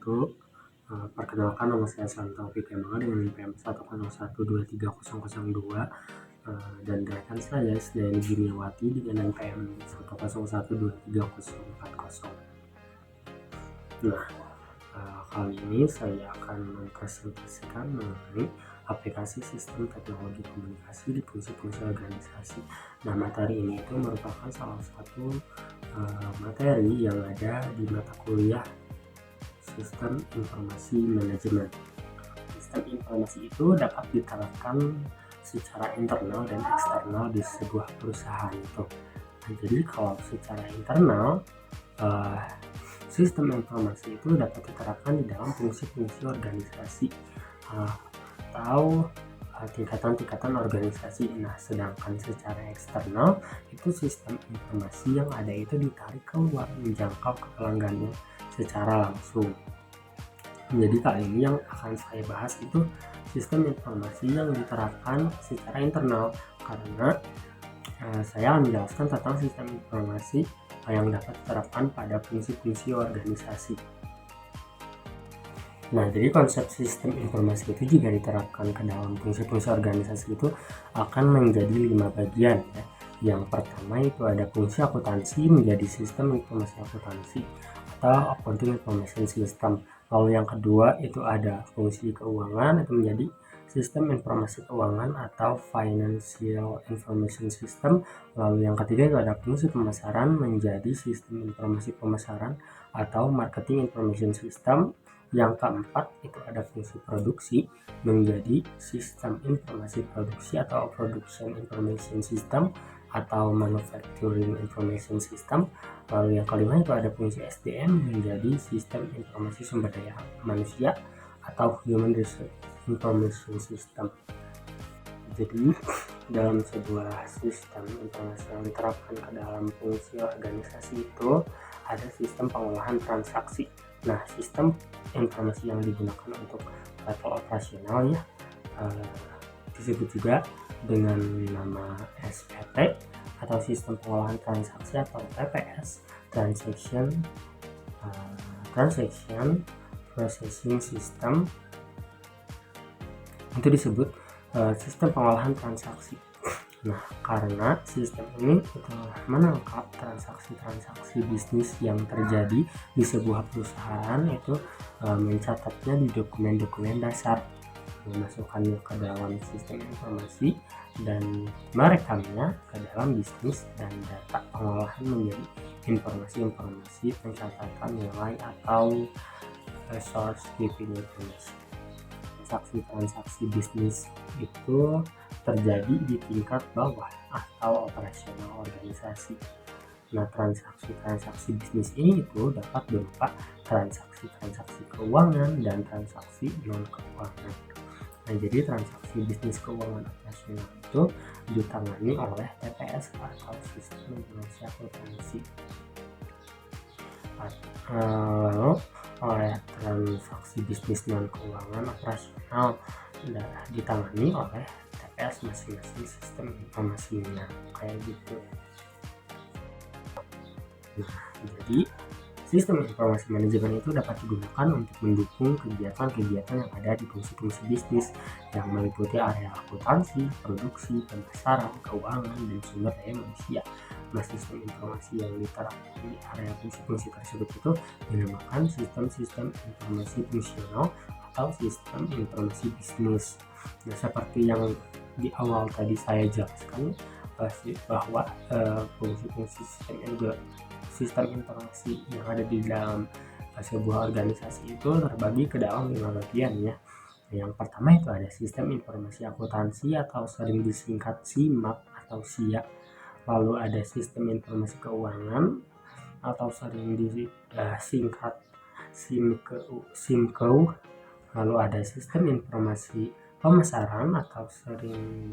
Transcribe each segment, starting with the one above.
wabarakatuh. Perkenalkan, nama saya Santo Fikemanga dengan NPM 101230002 dan rekan saya Isnani Juniawati dengan NPM 101230040. Nah, kali ini saya akan mempresentasikan mengenai aplikasi sistem teknologi komunikasi di fungsi-fungsi organisasi. Nah, materi ini itu merupakan salah satu materi yang ada di mata kuliah Sistem Informasi Manajemen. Sistem informasi itu dapat diterapkan secara internal dan eksternal di sebuah perusahaan itu. Nah, jadi kalau secara internal, sistem informasi itu dapat diterapkan di dalam fungsi-fungsi organisasi atau tingkatan-tingkatan organisasi. Nah, sedangkan secara eksternal itu sistem informasi yang ada itu ditarik keluar, menjangkau ke pelanggannya secara langsung. Jadi kali ini yang akan saya bahas itu sistem informasi yang diterapkan secara internal, karena saya akan menjelaskan tentang sistem informasi yang dapat diterapkan pada fungsi-fungsi organisasi. Nah, jadi konsep sistem informasi itu juga diterapkan ke dalam fungsi-fungsi organisasi itu akan menjadi 5 bagian ya. Yang pertama itu ada fungsi akuntansi menjadi sistem informasi akuntansi atau accounting information system. Lalu yang kedua itu ada fungsi keuangan, itu menjadi sistem informasi keuangan atau financial information system. Lalu yang ketiga itu ada fungsi pemasaran menjadi sistem informasi pemasaran atau marketing information system. Yang keempat itu ada fungsi produksi menjadi sistem informasi produksi atau production information system atau manufacturing information system. Lalu yang kelima itu ada fungsi SDM menjadi sistem informasi sumber daya manusia atau human resource information system. Jadi dalam sebuah sistem informasi yang diterapkan ke dalam fungsi organisasi itu ada sistem pengolahan transaksi. Nah, sistem informasi yang digunakan untuk level operasional ya disebut juga dengan nama SPT atau sistem pengolahan transaksi atau TPS, transaction processing system, itu disebut sistem pengolahan transaksi. Nah, karena sistem ini menangkap transaksi-transaksi bisnis yang terjadi di sebuah perusahaan, itu mencatatnya di dokumen-dokumen dasar, memasukkannya ke dalam sistem informasi dan merekamnya ke dalam bisnis dan data pengolahan menjadi informasi-informasi pencatatan nilai atau source keeping information. Transaksi bisnis itu terjadi di tingkat bawah atau operasional organisasi. Nah, transaksi bisnis ini itu dapat berupa transaksi keuangan dan transaksi non keuangan. Nah, jadi transaksi bisnis keuangan operasional itu ditangani oleh TPS atau sistem informasi akuntansi. Lalu oleh transaksi bisnis non keuangan operasional ditangani oleh TPS masing-masing sistem informasinya, kayak gitu. Nah, jadi sistem informasi manajemen itu dapat digunakan untuk mendukung kegiatan-kegiatan yang ada di fungsi-fungsi bisnis yang meliputi area akuntansi, produksi, pemasaran, keuangan, dan sumber daya manusia. Nah, sistem informasi yang diterapkan di area fungsi-fungsi tersebut itu dinamakan sistem-sistem informasi fungsional atau sistem informasi bisnis. Nah, seperti yang di awal tadi saya jelaskan bahwa fungsi-fungsi sistem informasi yang ada di dalam sebuah organisasi itu terbagi ke dalam 5 bagian ya. Yang pertama itu ada sistem informasi akuntansi atau sering disingkat SIMAK atau SIA. Lalu ada sistem informasi keuangan atau sering disingkat SIMKEU. Lalu ada sistem informasi pemasaran atau sering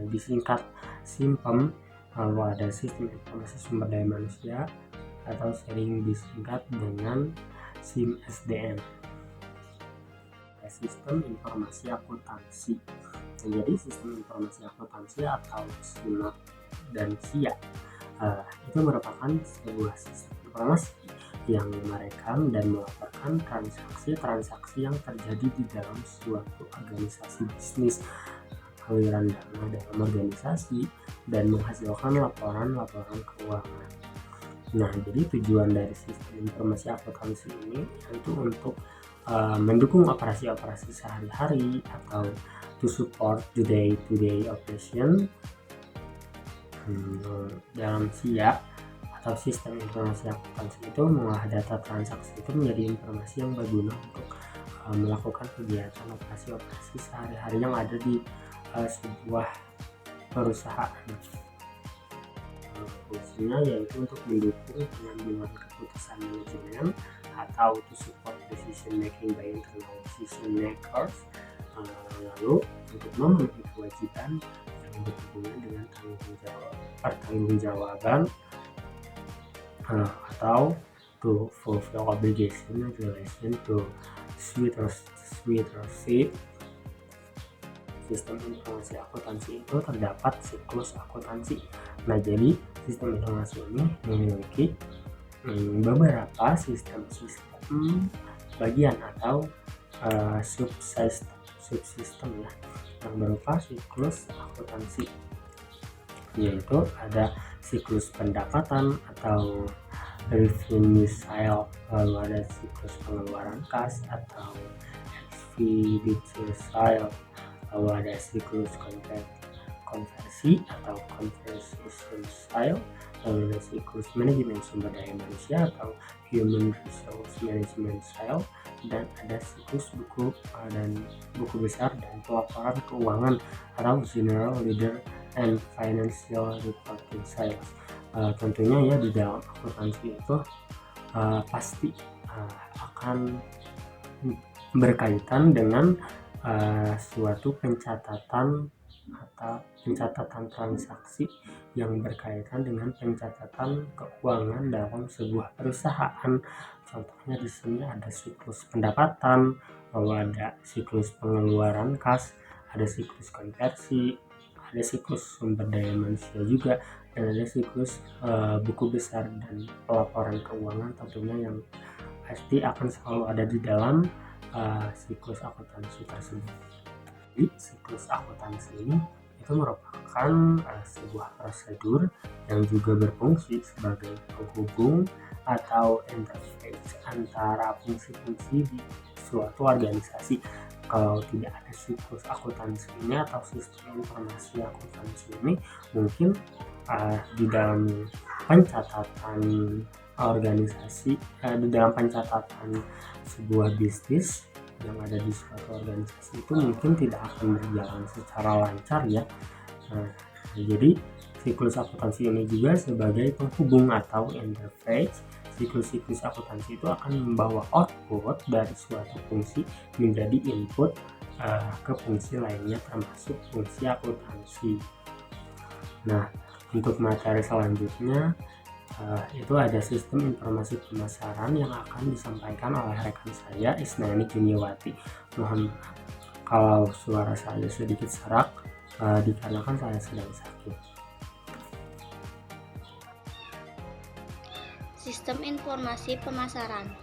disingkat SIMPEM. Lalu ada sistem informasi sumber daya manusia atau sering disingkat dengan SIM-SDM. Sistem informasi akuntansi. Jadi sistem informasi akuntansi atau SIMAK dan SIA itu merupakan sebuah sistem informasi yang merekam dan melaporkan transaksi-transaksi yang terjadi di dalam suatu organisasi bisnis, aliran dana dalam organisasi, dan menghasilkan laporan-laporan keuangan. Nah, jadi tujuan dari sistem informasi akuntansi ini itu untuk mendukung operasi-operasi sehari-hari atau to support the day-to-day operation dalam SIA atau sistem informasi akuntansi. Itu mengolah data transaksi itu menjadi informasi yang berguna untuk melakukan kegiatan operasi-operasi sehari-hari yang ada di sebuah perusahaan. Fungsinya yaitu untuk mendukung pengambilan keputusan manajemen atau to support decision making by internal decision makers, lalu untuk memenuhi kewajiban yang berhubungan dengan pertanggungjawaban atau to fulfill obligation in relation to stewardship. Sistem informasi akuntansi itu terdapat siklus akuntansi. Nah, jadi sistem informasi ini memiliki beberapa sistem bagian atau subsistem ya, yang berupa siklus akuntansi, yaitu ada siklus pendapatan atau revenue cycle, lalu ada siklus pengeluaran kas atau expenditure cycle, lalu ada siklus konversi atau conversion cycle, lalu ada siklus manajemen sumber daya manusia atau human resource management cycle, dan ada siklus buku besar dan pelaporan keuangan atau general ledger and financial reporting cycle. Tentunya ya di dalam akuntansi itu pasti akan berkaitan dengan suatu pencatatan transaksi yang berkaitan dengan pencatatan keuangan dalam sebuah perusahaan. Contohnya di sini ada siklus pendapatan, lalu ada siklus pengeluaran kas, ada siklus konversi, ada siklus sumber daya manusia juga, dan ada siklus buku besar dan pelaporan keuangan tentunya yang pasti akan selalu ada di dalam siklus akuntansi tersebut. Jadi siklus akuntansi ini itu merupakan sebuah prosedur yang juga berfungsi sebagai penghubung atau interface antara fungsi-fungsi di suatu organisasi. Kalau tidak ada siklus akuntansi ini atau sistem informasi akuntansi ini, mungkin di dalam pencatatan organisasi, di dalam pencatatan sebuah bisnis yang ada di suatu organisasi itu mungkin tidak akan berjalan secara lancar ya. Jadi siklus akuntansi ini juga sebagai penghubung atau interface. Siklus akuntansi itu akan membawa output dari suatu fungsi menjadi input ke fungsi lainnya termasuk fungsi akuntansi. Nah, untuk materi selanjutnya itu ada sistem informasi pemasaran yang akan disampaikan oleh rekan saya Isnani Juniawati. Mohon maaf kalau suara saya sedikit serak dikarenakan saya sedang sakit. Sistem informasi pemasaran.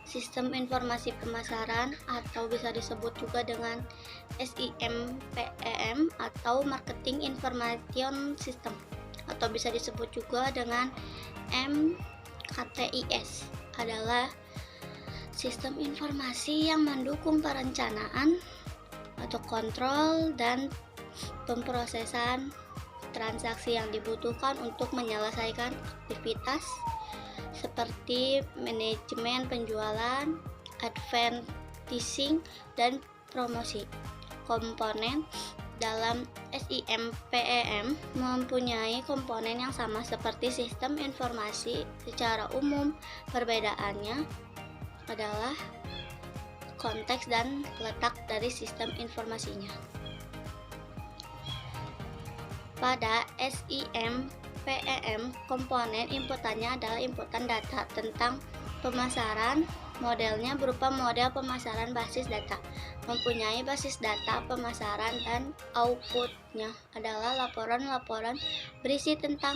Sistem informasi pemasaran atau bisa disebut juga dengan SIMPEM atau Marketing Information System, atau bisa disebut juga dengan MKTIS, adalah sistem informasi yang mendukung perencanaan atau kontrol dan pemrosesan transaksi yang dibutuhkan untuk menyelesaikan aktivitas seperti manajemen penjualan, advertising, dan promosi. Komponen dalam SIMPEM mempunyai komponen yang sama seperti sistem informasi secara umum. Perbedaannya adalah konteks dan letak dari sistem informasinya. Pada SIMPEM, komponen inputannya adalah inputan data tentang pemasaran. Modelnya berupa model pemasaran basis data, mempunyai basis data pemasaran, dan outputnya adalah laporan-laporan berisi tentang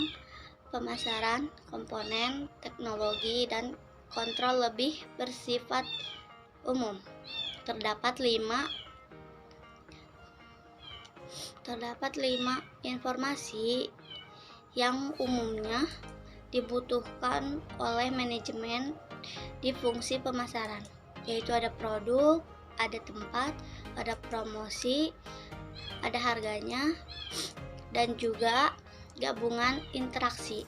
pemasaran, komponen, teknologi, dan kontrol lebih bersifat umum. Terdapat lima informasi yang umumnya dibutuhkan oleh manajemen di fungsi pemasaran, yaitu ada produk, ada tempat, ada promosi, ada harganya, dan juga gabungan interaksi.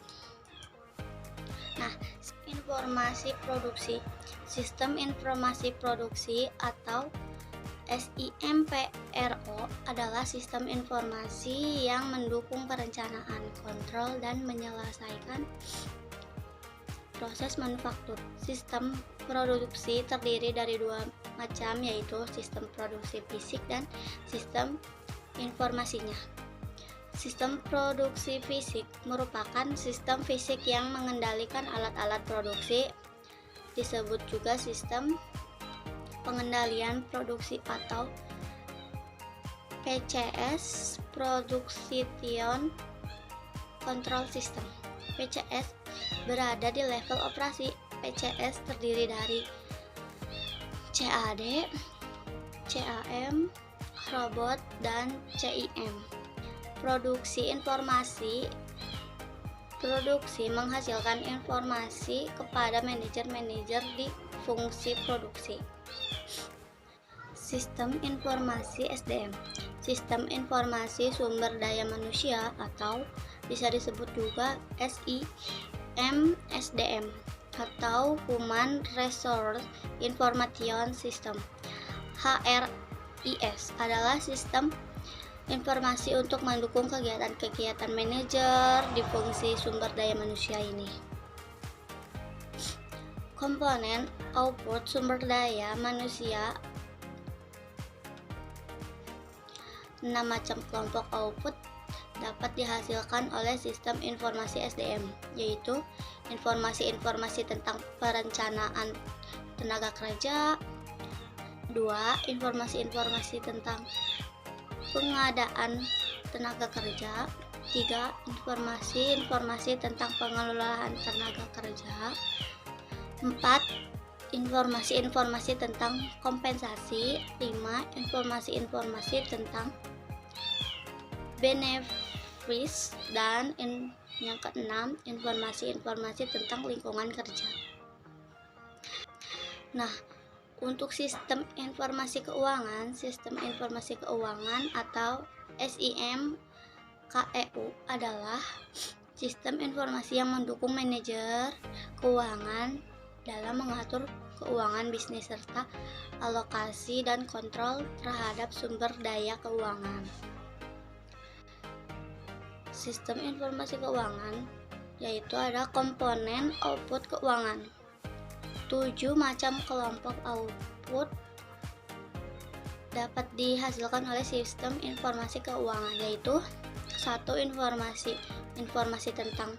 Nah, informasi produksi. Sistem informasi produksi atau SIMPRO adalah sistem informasi yang mendukung perencanaan, kontrol, dan menyelesaikan proses manufaktur. Sistem produksi terdiri dari dua macam, yaitu sistem produksi fisik dan sistem informasinya. Sistem produksi fisik merupakan sistem fisik yang mengendalikan alat-alat produksi, disebut juga sistem pengendalian produksi atau PCS, Production Control System. PCS berada di level operasi. PCS terdiri dari CAD, CAM, robot, dan CIM. Produksi informasi. Produksi menghasilkan informasi kepada manajer-manajer di fungsi produksi. Sistem informasi SDM. Sistem informasi sumber daya manusia atau bisa disebut juga SIMSDM atau Human Resource Information System. HRIS adalah sistem informasi untuk mendukung kegiatan-kegiatan manajer di fungsi sumber daya manusia ini. Komponen output sumber daya manusia. 6 macam kelompok output dapat dihasilkan oleh sistem informasi SDM, yaitu informasi-informasi tentang perencanaan tenaga kerja. 2. Informasi-informasi tentang pengadaan tenaga kerja. 3. Informasi-informasi tentang pengelolaan tenaga kerja. 4. Informasi-informasi tentang kompensasi. 5. Informasi-informasi tentang benefits. Dan yang keenam, informasi-informasi tentang lingkungan kerja. Nah, untuk sistem informasi keuangan atau SIMKEU adalah sistem informasi yang mendukung manajer keuangan dalam mengatur keuangan bisnis serta alokasi dan kontrol terhadap sumber daya keuangan. Sistem informasi keuangan yaitu ada komponen output keuangan. 7 macam kelompok output dapat dihasilkan oleh sistem informasi keuangan, yaitu 1. Informasi tentang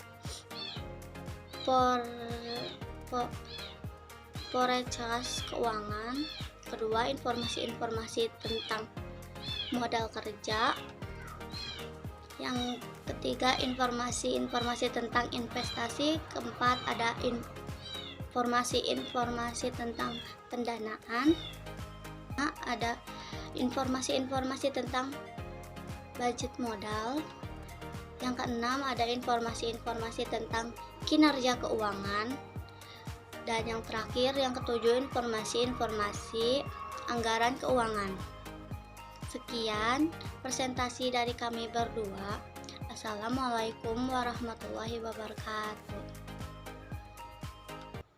forecast keuangan. 2. Informasi tentang modal kerja. Yang ketiga, informasi tentang investasi. Keempat, ada informasi tentang pendanaan. Ada informasi tentang budget modal. Yang keenam, ada informasi tentang kinerja keuangan. Dan yang terakhir, yang ketujuh, informasi anggaran keuangan. Sekian presentasi dari kami berdua. Assalamualaikum warahmatullahi wabarakatuh.